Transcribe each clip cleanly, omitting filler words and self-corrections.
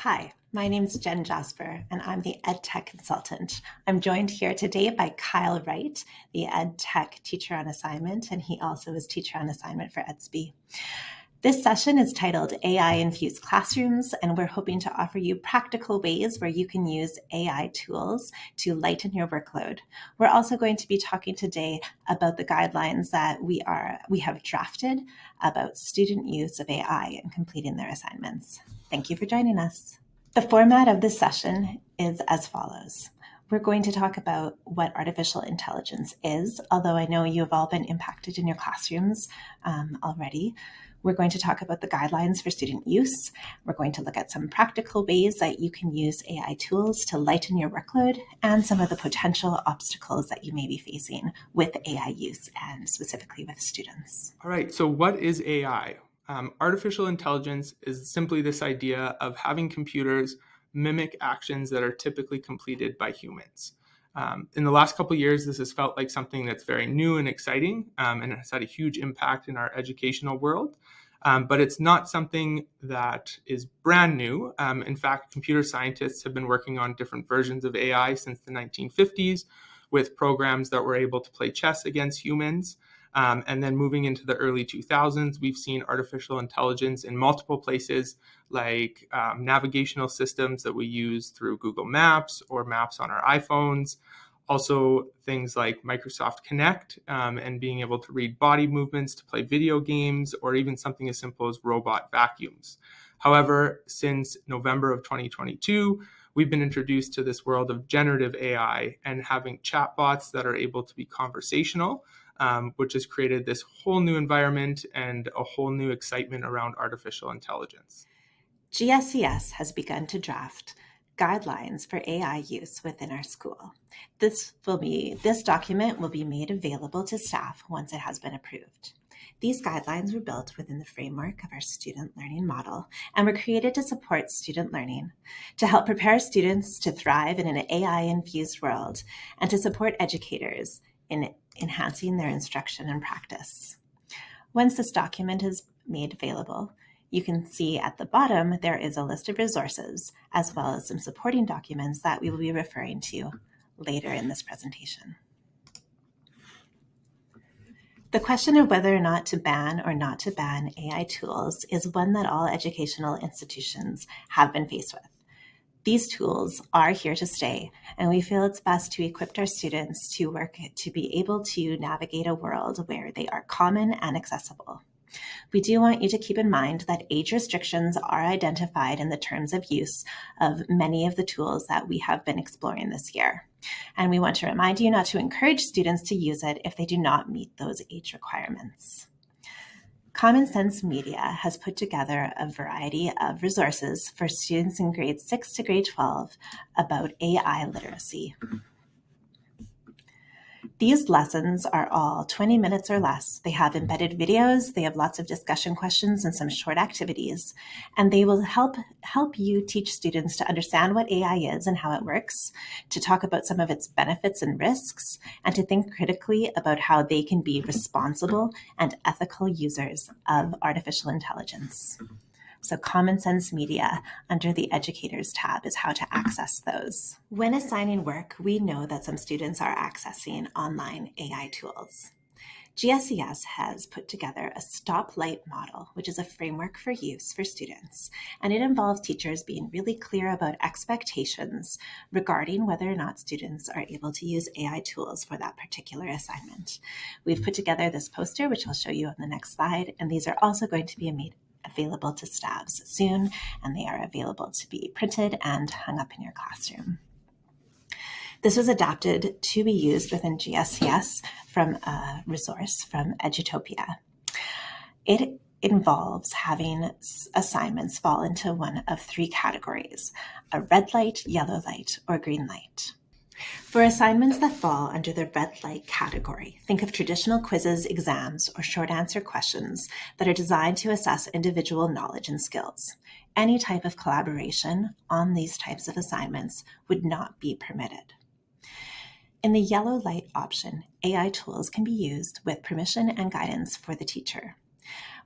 Hi, my name is Jen Jasper, and I'm the EdTech consultant. I'm joined here today by Kyle Wright, the EdTech teacher on assignment, and he also is teacher on assignment for EDSB. This session is titled AI Infused Classrooms, and we're hoping to offer you practical ways where you can use AI tools to lighten your workload. We're also going to be talking today about the guidelines that we have drafted about student use of AI in completing their assignments. Thank you for joining us. The format of this session is as follows. We're going to talk about what artificial intelligence is, although I know you have all been impacted in your classrooms already. We're going to talk about the guidelines for student use. We're going to look at some practical ways that you can use AI tools to lighten your workload and some of the potential obstacles that you may be facing with AI use and specifically with students. All right, so what is AI? Artificial intelligence is simply this idea of having computers mimic actions that are typically completed by humans. In the last couple of years, this has felt like something that's very new and exciting, and has had a huge impact in our educational world. But it's not something that is brand new. In fact, computer scientists have been working on different versions of AI since the 1950s with programs that were able to play chess against humans. And then moving into the early 2000s, we've seen artificial intelligence in multiple places like navigational systems that we use through Google Maps or maps on our iPhones. Also things like Microsoft Connect and being able to read body movements to play video games, or even something as simple as robot vacuums. However, since November of 2022, we've been introduced to this world of generative AI and having chatbots that are able to be conversational, which has created this whole new environment and a whole new excitement around artificial intelligence. GSES has begun to draft guidelines for AI use within our school. This document will be made available to staff once it has been approved. These guidelines were built within the framework of our student learning model and were created to support student learning, to help prepare students to thrive in an AI-infused world, and to support educators in enhancing their instruction and practice. Once this document is made available, you can see at the bottom there is a list of resources, as well as some supporting documents that we will be referring to later in this presentation. The question of whether or not to ban or not to ban AI tools is one that all educational institutions have been faced with. These tools are here to stay, and we feel it's best to equip our students to be able to navigate a world where they are common and accessible. We do want you to keep in mind that age restrictions are identified in the terms of use of many of the tools that we have been exploring this year. And we want to remind you not to encourage students to use it if they do not meet those age requirements. Common Sense Media has put together a variety of resources for students in grades 6 to grade 12 about AI literacy. These lessons are all 20 minutes or less. They have embedded videos, they have lots of discussion questions and some short activities, and they will help you teach students to understand what AI is and how it works, to talk about some of its benefits and risks, and to think critically about how they can be responsible and ethical users of artificial intelligence. So Common Sense Media under the Educators tab is how to access those. When assigning work, we know that some students are accessing online AI tools. GSES has put together a stoplight model, which is a framework for use for students, and it involves teachers being really clear about expectations regarding whether or not students are able to use AI tools for that particular assignment. We've put together this poster, which I'll show you on the next slide, and these are also going to be made available to staffs soon, and they are available to be printed and hung up in your classroom. This was adapted to be used within GSES from a resource from Edutopia. It involves having assignments fall into one of three categories: a red light, yellow light, or green light. For assignments that fall under the red light category, think of traditional quizzes, exams, or short answer questions that are designed to assess individual knowledge and skills. Any type of collaboration on these types of assignments would not be permitted. In the yellow light option, AI tools can be used with permission and guidance for the teacher.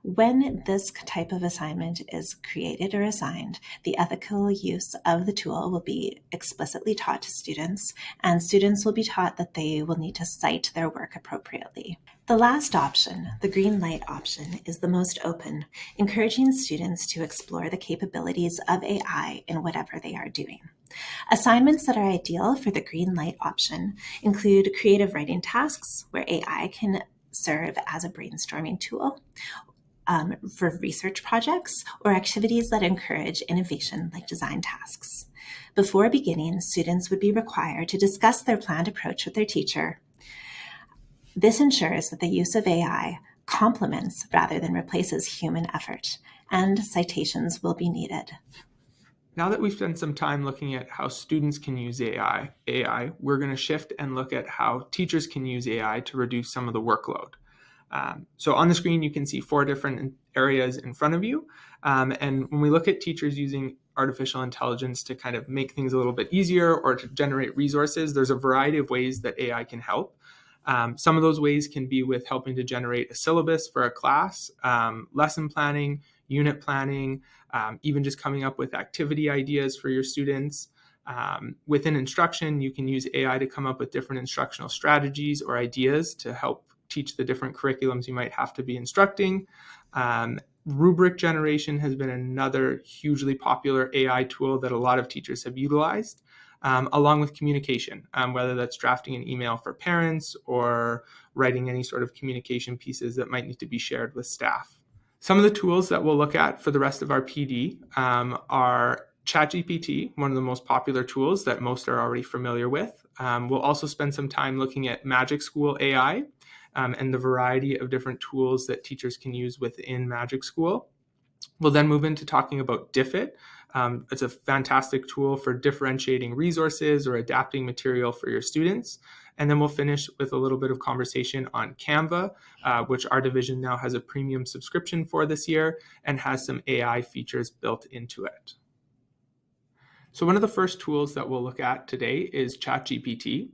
When this type of assignment is created or assigned, the ethical use of the tool will be explicitly taught to students, and students will be taught that they will need to cite their work appropriately. The last option, the green light option, is the most open, encouraging students to explore the capabilities of AI in whatever they are doing. Assignments that are ideal for the green light option include creative writing tasks, where AI can serve as a brainstorming tool, for research projects or activities that encourage innovation like design tasks. Before beginning, students would be required to discuss their planned approach with their teacher. This ensures that the use of AI complements rather than replaces human effort, and citations will be needed. Now that we've spent some time looking at how students can use AI, we're going to shift and look at how teachers can use AI to reduce some of the workload. So on the screen, you can see 4 different areas in front of you. And when we look at teachers using artificial intelligence to kind of make things a little bit easier or to generate resources, there's a variety of ways that AI can help. Some of those ways can be with helping to generate a syllabus for a class, lesson planning, unit planning, even just coming up with activity ideas for your students. Within instruction, you can use AI to come up with different instructional strategies or ideas to help teach the different curriculums you might have to be instructing. Rubric generation has been another hugely popular AI tool that a lot of teachers have utilized, along with communication, whether that's drafting an email for parents or writing any sort of communication pieces that might need to be shared with staff. Some of the tools that we'll look at for the rest of our PD are ChatGPT, one of the most popular tools that most are already familiar with. We'll also spend some time looking at Magic School AI, and the variety of different tools that teachers can use within Magic School. We'll then move into talking about Diffit. It's a fantastic tool for differentiating resources or adapting material for your students. And then we'll finish with a little bit of conversation on Canva, which our division now has a premium subscription for this year and has some AI features built into it. So one of the first tools that we'll look at today is ChatGPT.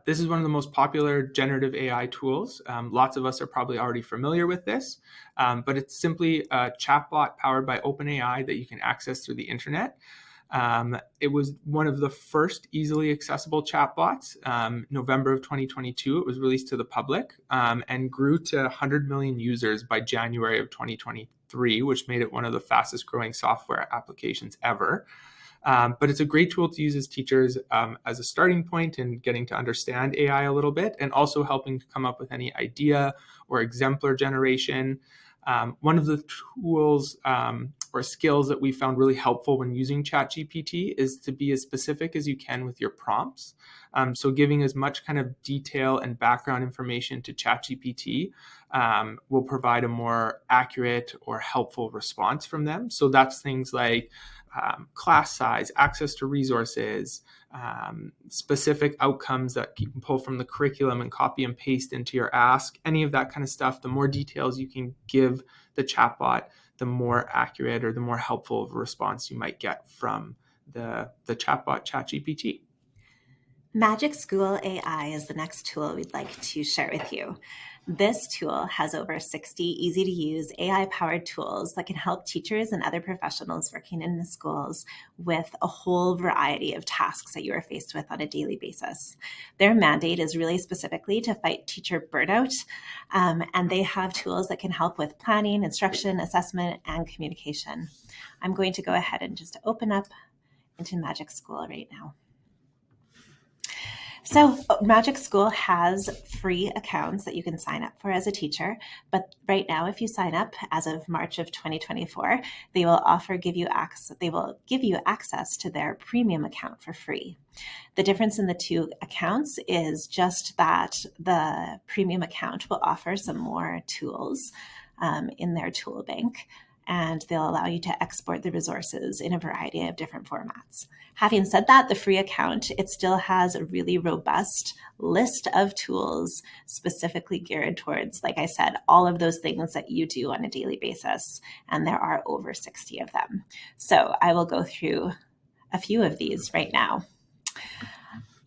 This is one of the most popular generative AI tools. Lots of us are probably already familiar with this, but it's simply a chatbot powered by OpenAI that you can access through the internet. It was one of the first easily accessible chatbots. November of 2022, it was released to the public, and grew to 100 million users by January of 2023, which made it one of the fastest growing software applications ever. But it's a great tool to use as teachers as a starting point in getting to understand AI a little bit, and also helping to come up with any idea or exemplar generation. One of the tools or skills that we found really helpful when using ChatGPT is to be as specific as you can with your prompts. So giving as much kind of detail and background information to ChatGPT will provide a more accurate or helpful response from them. So that's things like class size, access to resources, specific outcomes that you can pull from the curriculum and copy and paste into your ask, any of that kind of stuff. The more details you can give the chatbot, the more accurate or the more helpful of a response you might get from the chatbot ChatGPT. Magic School AI is the next tool we'd like to share with you. This tool has over 60 easy-to-use AI-powered tools that can help teachers and other professionals working in the schools with a whole variety of tasks that you are faced with on a daily basis. Their mandate is really specifically to fight teacher burnout, and they have tools that can help with planning, instruction, assessment, and communication. I'm going to go ahead and just open up into Magic School right now. So Magic School has free accounts that you can sign up for as a teacher, but right now, if you sign up as of March of 2024, they will give you access to their premium account for free. The difference in the two accounts is just that the premium account will offer some more tools in their tool bank, and they'll allow you to export the resources in a variety of different formats. Having said that, the free account, it still has a really robust list of tools specifically geared towards, like I said, all of those things that you do on a daily basis, and there are over 60 of them. So I will go through a few of these right now.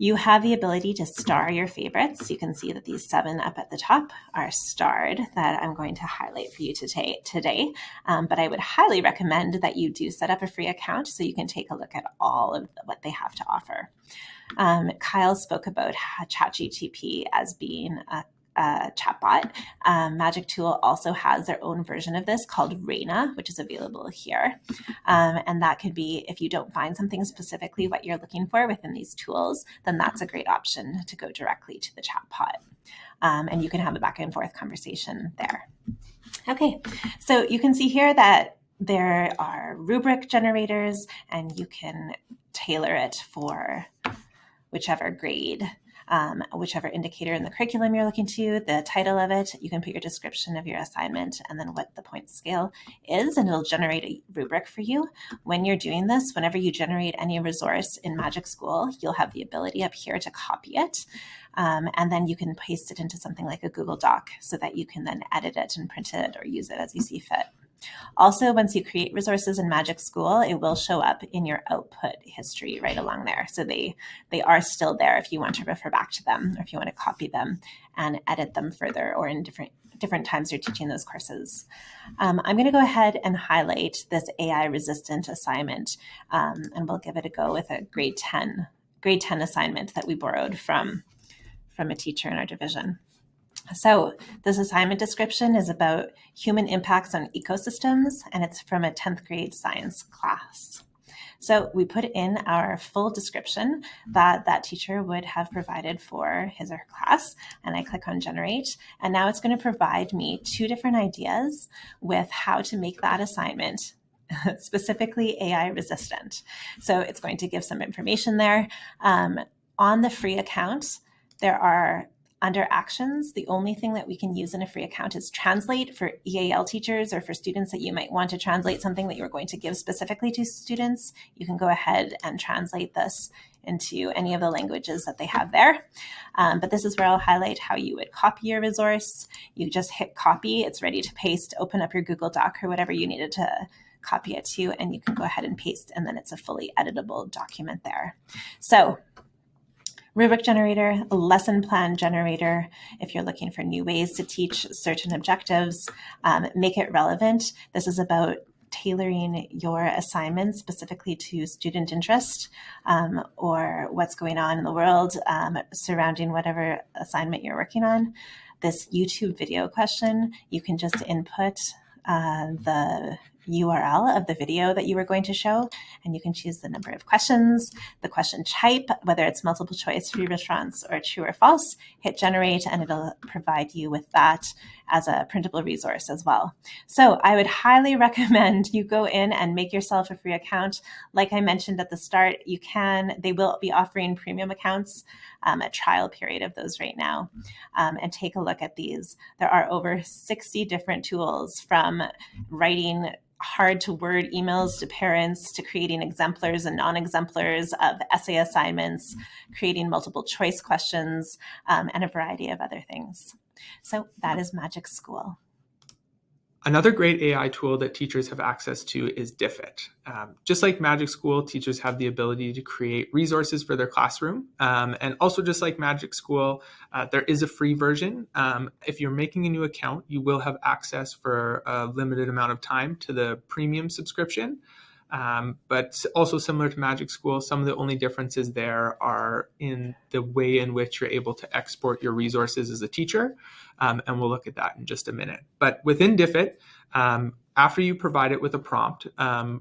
You have the ability to star your favorites. You can see that these 7 up at the top are starred that I'm going to highlight for you today. But I would highly recommend that you do set up a free account so you can take a look at all of what they have to offer. Kyle spoke about ChatGPT as being a chatbot. Magic Tool also has their own version of this called Reina, which is available here. And that could be, if you don't find something specifically what you're looking for within these tools, then that's a great option to go directly to the chatbot. And you can have a back and forth conversation there. Okay, so you can see here that there are rubric generators, and you can tailor it for whichever grade, whichever indicator in the curriculum you're looking to, the title of it. You can put your description of your assignment and then what the point scale is, and it'll generate a rubric for you. When you're doing this, whenever you generate any resource in Magic School, you'll have the ability up here to copy it. And then you can paste it into something like a Google Doc so that you can then edit it and print it or use it as you see fit. Also, once you create resources in Magic School, it will show up in your output history right along there. So they are still there if you want to refer back to them, or if you want to copy them and edit them further, or in different times you're teaching those courses. I'm going to go ahead and highlight this AI resistant assignment, and we'll give it a go with a grade 10 assignment that we borrowed from a teacher in our division. So this assignment description is about human impacts on ecosystems, and it's from a 10th grade science class. So we put in our full description that teacher would have provided for his or her class, and I click on generate, and now it's going to provide me 2 different ideas with how to make that assignment specifically AI resistant. So it's going to give some information there. On the free account, there are, under actions, the only thing that we can use in a free account is translate for EAL teachers, or for students that you might want to translate something that you're going to give specifically to students. You can go ahead and translate this into any of the languages that they have there. But this is where I'll highlight how you would copy your resource. You just hit copy, it's ready to paste, open up your Google Doc or whatever you needed to copy it to, and you can go ahead and paste, and then it's a fully editable document there. So rubric generator, a lesson plan generator, if you're looking for new ways to teach certain objectives, make it relevant. This is about tailoring your assignment specifically to student interest, or what's going on in the world surrounding whatever assignment you're working on. This YouTube video question, you can just input the URL of the video that you were going to show, and you can choose the number of questions, the question type, whether it's multiple choice, free response, or true or false. Hit generate, and it'll provide you with that as a printable resource as well. So I would highly recommend you go in and make yourself a free account. Like I mentioned at the start, they will be offering premium accounts, a trial period of those right now, and take a look at these. There are over 60 different tools, from writing hard to word emails to parents, to creating exemplars and non-exemplars of essay assignments, creating multiple choice questions, and a variety of other things. So that is Magic School. Another great AI tool that teachers have access to is Diffit. Just like Magic School, teachers have the ability to create resources for their classroom. And also, just like Magic School, there is a free version. If you're making a new account, you will have access for a limited amount of time to the premium subscription. But also similar to Magic School, some of the only differences there are in the way in which you're able to export your resources as a teacher. And we'll look at that in just a minute. But within Diffit, after you provide it with a prompt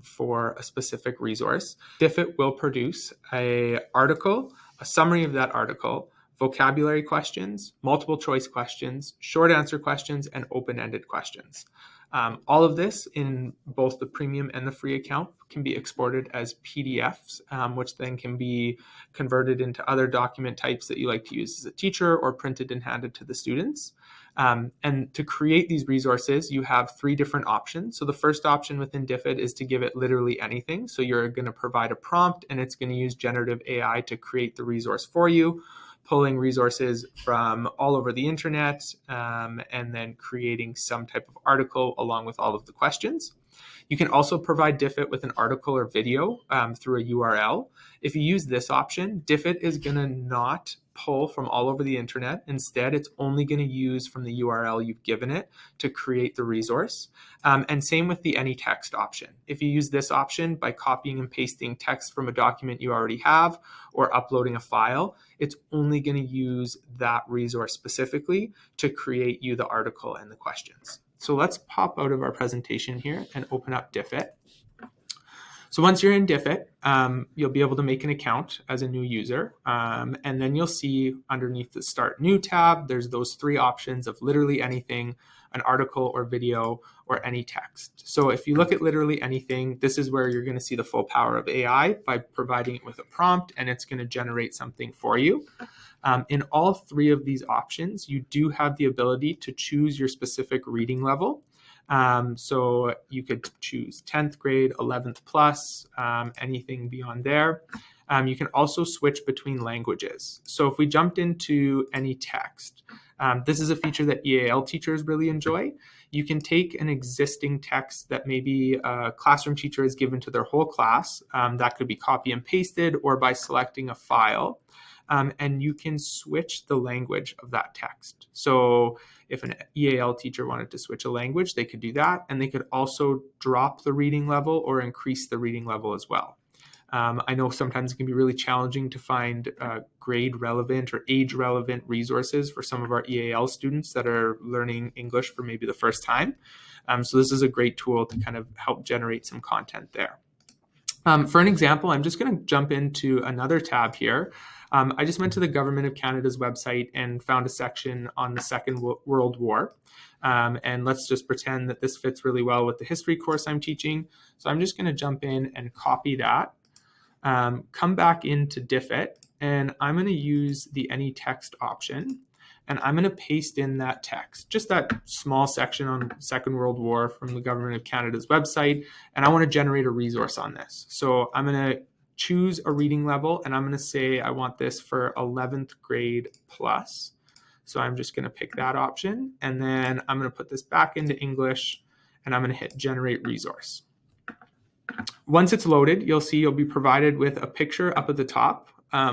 for a specific resource, Diffit will produce an article, a summary of that article, vocabulary questions, multiple choice questions, short answer questions, and open-ended questions. All of this in both the premium and the free account can be exported as PDFs, which then can be converted into other document types that you like to use as a teacher, or printed and handed to the students. And to create these resources, you have 3 different options. So the first option within Diffit is to give it literally anything. So you're going to provide a prompt, and it's going to use generative AI to create the resource for you. pulling resources from all over the internet, and then creating some type of article along with all of the questions. You can also provide Diffit with an article or video through a URL. If you use this option, Diffit is going to not pull from all over the internet. Instead, it's only going to use from the URL you've given it to create the resource. And same with the any text option. If you use this option by copying and pasting text from a document you already have or uploading a file, it's only going to use that resource specifically to create you the article and the questions. So let's pop out of our presentation here and open up Diffit. So once you're in Diffit, you'll be able to make an account as a new user. And then you'll see underneath the Start New tab, there's those three options of literally anything, an article or video, or any text. So if you look at literally anything, this is where you're going to see the full power of AI by providing it with a prompt, and it's going to generate something for you. In all three of these options, you do have the ability to choose your specific reading level. So you could choose 10th grade, 11th plus, anything beyond there. You can also switch between languages. So if we jumped into any text, this is a feature that EAL teachers really enjoy. You can take an existing text that maybe a classroom teacher has given to their whole class. That could be copy and pasted, or by selecting a file. And you can switch the language of that text. So if an EAL teacher wanted to switch a language, they could do that. And they could also drop the reading level or increase the reading level as well. I know sometimes it can be really challenging to find grade relevant or age relevant resources for some of our EAL students that are learning English for maybe the first time. So this is a great tool to kind of help generate some content there. For an example, I'm just going to jump into another tab here. I just went to the Government of Canada's website and found a section on the Second World War. And let's just pretend that this fits really well with the history course I'm teaching. So I'm just going to jump in and copy that, come back into Diffit, and I'm going to use the any text option. And I'm going to paste in that text, just that small section on Second World War from the Government of Canada's website. And I want to generate a resource on this. So I'm going to choose a reading level, and I'm going to say I want this for 11th grade plus. So I'm just going to pick that option. And then I'm going to put this back into English, and I'm going to hit generate resource. Once it's loaded, you'll see you'll be provided with a picture up at the top,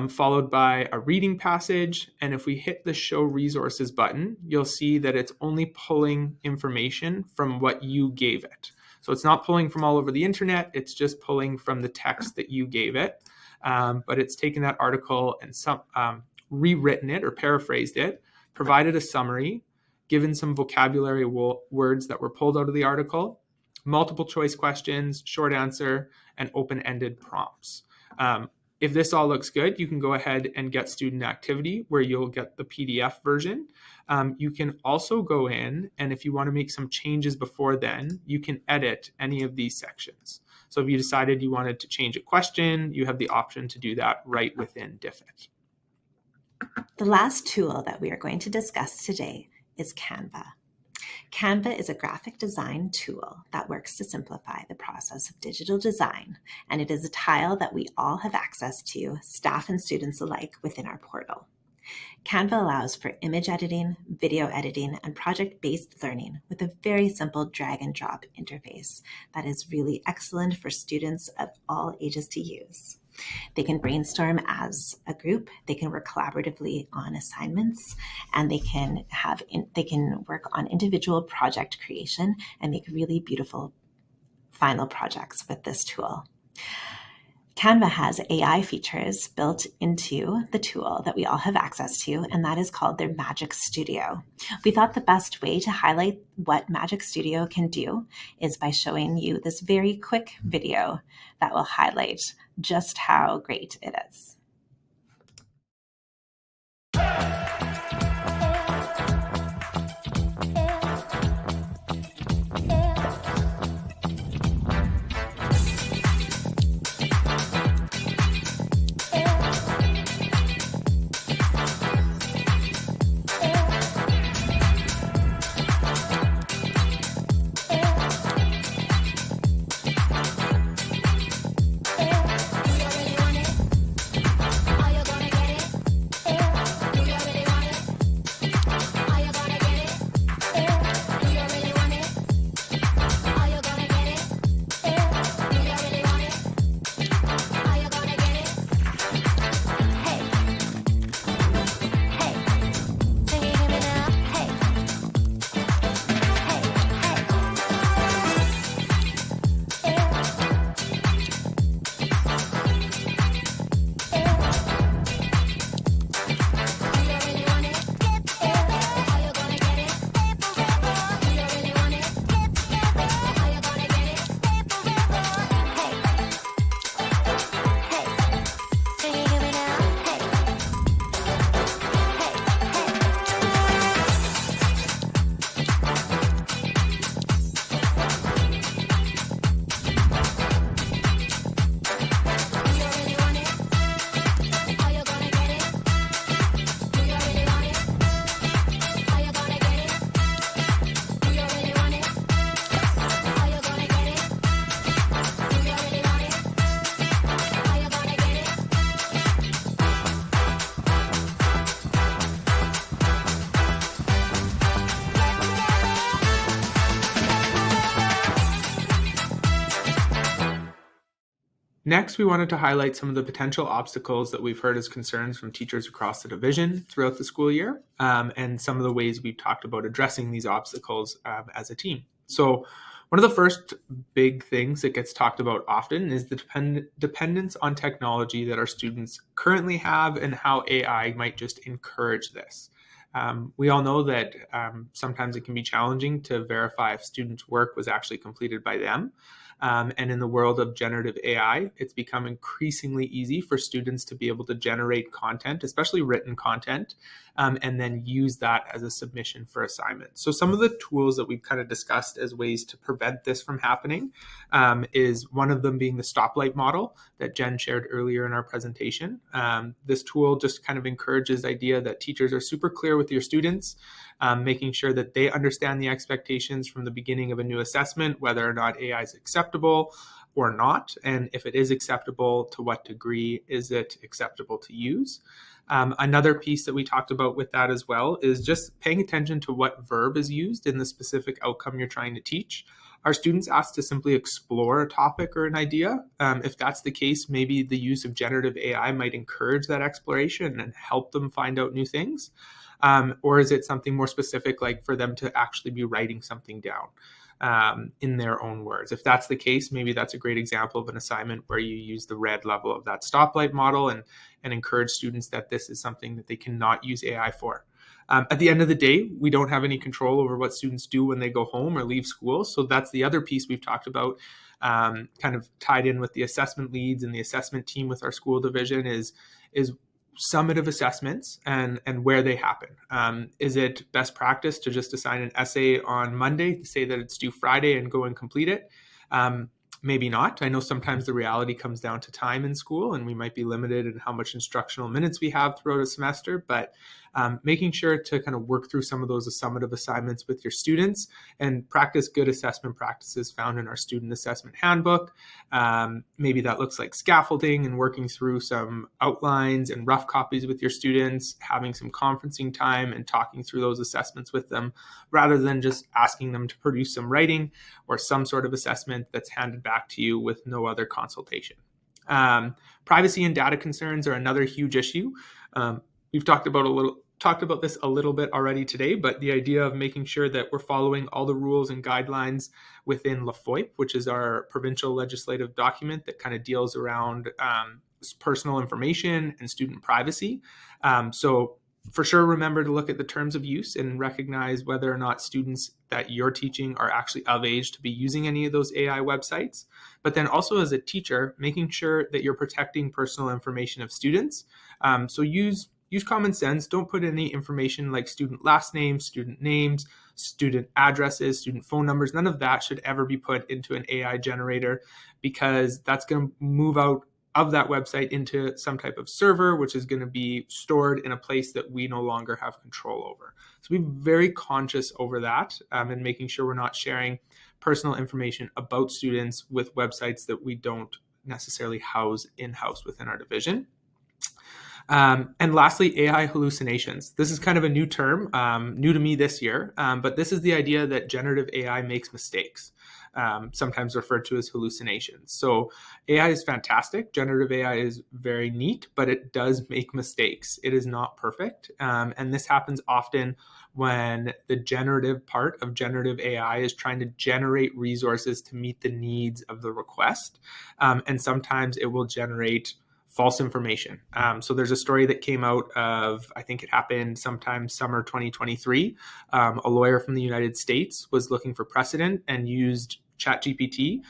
followed by a reading passage. And if we hit the show resources button, you'll see that it's only pulling information from what you gave it. So it's not pulling from all over the internet, it's just pulling from the text that you gave it. But it's taken that article and rewritten it or paraphrased it, provided a summary, given some vocabulary words that were pulled out of the article, multiple choice questions, short answer, and open-ended prompts. If this all looks good, you can go ahead and get student activity where you'll get the PDF version. You can also go in, and if you want to make some changes before then, you can edit any of these sections. So if you decided you wanted to change a question, you have the option to do that right within Diffit. The last tool that we are going to discuss today is Canva. Canva is a graphic design tool that works to simplify the process of digital design, and it is a tile that we all have access to, staff and students alike, within our portal. Canva allows for image editing, video editing, and project-based learning with a very simple drag and drop interface that is really excellent for students of all ages to use. They can brainstorm as a group, they can work collaboratively on assignments, and they can work on individual project creation and make really beautiful final projects with this tool. Canva has AI features built into the tool that we all have access to, and that is called their Magic Studio. We thought the best way to highlight what Magic Studio can do is by showing you this very quick video that will highlight just how great it is. Next, we wanted to highlight some of the potential obstacles that we've heard as concerns from teachers across the division throughout the school year, and some of the ways we've talked about addressing these obstacles as a team. So one of the first big things that gets talked about often is the dependence on technology that our students currently have and how AI might just encourage this. We all know that sometimes it can be challenging to verify if students' work was actually completed by them. And in the world of generative AI, it's become increasingly easy for students to be able to generate content, especially written content, and then use that as a submission for assignments. So some of the tools that we've kind of discussed as ways to prevent this from happening is one of them being the stoplight model that Jen shared earlier in our presentation. This tool just kind of encourages the idea that teachers are super clear with your students, making sure that they understand the expectations from the beginning of a new assessment, whether or not AI is acceptable or not, and if it is acceptable, to what degree is it acceptable to use. Another piece that we talked about with that as well is just paying attention to what verb is used in the specific outcome you're trying to teach. Are students asked to simply explore a topic or an idea? If that's the case, maybe the use of generative AI might encourage that exploration and help them find out new things. Or is it something more specific, like for them to actually be writing something down in their own words? If that's the case, maybe that's a great example of an assignment where you use the red level of that stoplight model and encourage students that this is something that they cannot use AI for. At the end of the day, we don't have any control over what students do when they go home or leave school. So that's the other piece we've talked about, kind of tied in with the assessment leads and the assessment team with our school division is summative assessments and where they happen. Is it best practice to just assign an essay on Monday, to say that it's due Friday and go and complete it? Maybe not. I know sometimes the reality comes down to time in school, and we might be limited in how much instructional minutes we have throughout a semester, but making sure to kind of work through some of those summative assignments with your students and practice good assessment practices found in our student assessment handbook. Maybe that looks like scaffolding and working through some outlines and rough copies with your students, having some conferencing time and talking through those assessments with them, rather than just asking them to produce some writing or some sort of assessment that's handed back to you with no other consultation. Privacy and data concerns are another huge issue. We've talked about this a little bit already today, but the idea of making sure that we're following all the rules and guidelines within LaFoIP, which is our provincial legislative document that kind of deals around personal information and student privacy. So for sure, remember to look at the terms of use and recognize whether or not students that you're teaching are actually of age to be using any of those AI websites. But then also as a teacher, making sure that you're protecting personal information of students. So use common sense. Don't put any information like student last names, student names, student addresses, student phone numbers. None of that should ever be put into an AI generator, because that's going to move out of that website into some type of server, which is going to be stored in a place that we no longer have control over. So be very conscious over that, and making sure we're not sharing personal information about students with websites that we don't necessarily house in-house within our division. And lastly, AI hallucinations. This is kind of a new term, new to me this year, but this is the idea that generative AI makes mistakes, sometimes referred to as hallucinations. So AI is fantastic. Generative AI is very neat, but it does make mistakes. It is not perfect. And this happens often when the generative part of generative AI is trying to generate resources to meet the needs of the request. And sometimes it will generate false information. So there's a story that came out of, I think it happened sometime summer 2023. A lawyer from the United States was looking for precedent and used ChatGPT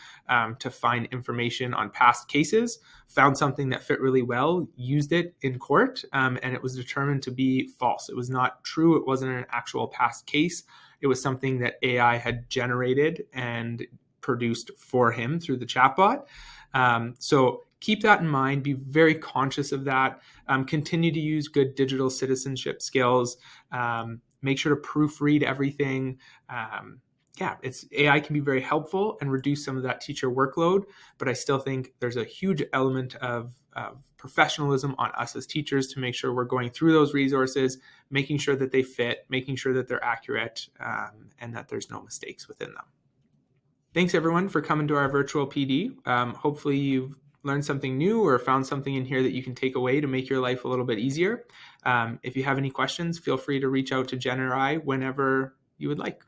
to find information on past cases, found something that fit really well, used it in court, and it was determined to be false. It was not true. It wasn't an actual past case. It was something that AI had generated and produced for him through the chatbot. So keep that in mind. Be very conscious of that. Continue to use good digital citizenship skills. Make sure to proofread everything. AI can be very helpful and reduce some of that teacher workload, but I still think there's a huge element of professionalism on us as teachers to make sure we're going through those resources, making sure that they fit, making sure that they're accurate, and that there's no mistakes within them. Thanks everyone for coming to our virtual PD. Hopefully you've learned something new or found something in here that you can take away to make your life a little bit easier. If you have any questions, feel free to reach out to Jen or I whenever you would like.